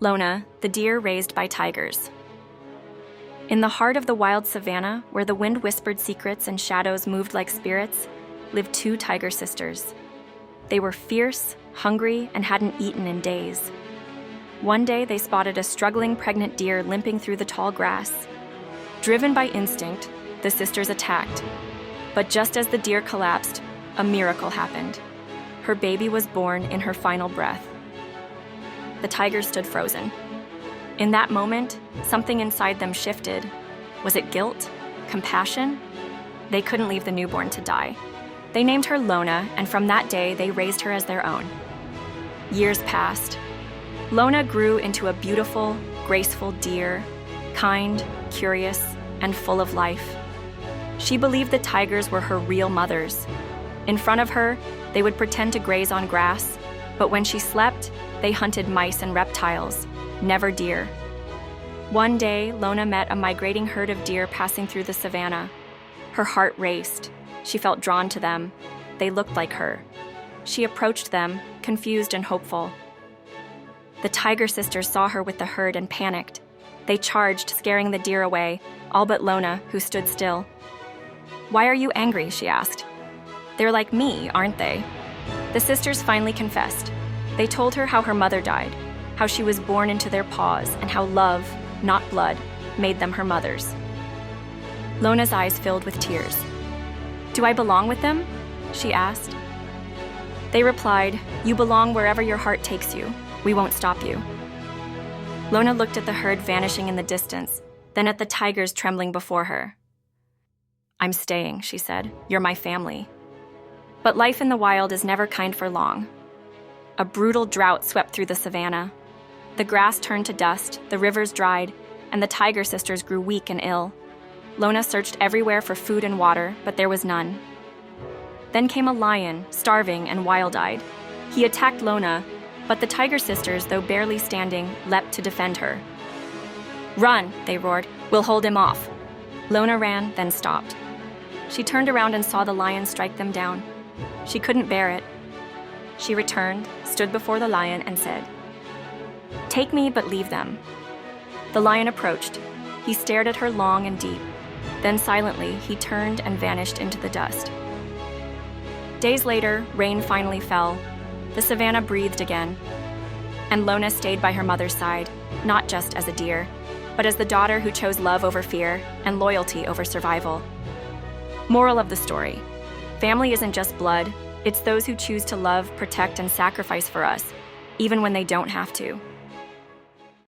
Lona, the deer raised by tigers. In the heart of the wild savanna, where the wind whispered secrets and shadows moved like spirits, lived two tiger sisters. They were fierce, hungry, and hadn't eaten in days. One day, they spotted a struggling pregnant deer limping through the tall grass. Driven by instinct, the sisters attacked. But just as the deer collapsed, a miracle happened. Her baby was born in her final breath. The tiger stood frozen. In that moment, something inside them shifted. Was it guilt? Compassion? They couldn't leave the newborn to die. They named her Lona, and from that day, they raised her as their own. Years passed. Lona grew into a beautiful, graceful deer, kind, curious, and full of life. She believed the tigers were her real mothers. In front of her, they would pretend to graze on grass, but when she slept, they hunted mice and reptiles, never deer. One day, Lona met a migrating herd of deer passing through the savanna. Her heart raced. She felt drawn to them. They looked like her. She approached them, confused and hopeful. The tiger sisters saw her with the herd and panicked. They charged, scaring the deer away, all but Lona, who stood still. "Why are you angry?" she asked. "They're like me, aren't they?" The sisters finally confessed. They told her how her mother died, how she was born into their paws, and how love, not blood, made them her mothers. Lona's eyes filled with tears. "Do I belong with them?" she asked. They replied, "You belong wherever your heart takes you. We won't stop you." Lona looked at the herd vanishing in the distance, then at the tigers trembling before her. "I'm staying," she said. "You're my family." But life in the wild is never kind for long. A brutal drought swept through the savanna. The grass turned to dust, the rivers dried, and the tiger sisters grew weak and ill. Lona searched everywhere for food and water, but there was none. Then came a lion, starving and wild-eyed. He attacked Lona, but the tiger sisters, though barely standing, leapt to defend her. "Run," they roared. "We'll hold him off." Lona ran, then stopped. She turned around and saw the lion strike them down. She couldn't bear it. She returned, stood before the lion, and said, "Take me, but leave them." The lion approached. He stared at her long and deep. Then silently, he turned and vanished into the dust. Days later, rain finally fell. The savanna breathed again. And Lona stayed by her mother's side, not just as a deer, but as the daughter who chose love over fear and loyalty over survival. Moral of the story: family isn't just blood, it's those who choose to love, protect, and sacrifice for us, even when they don't have to.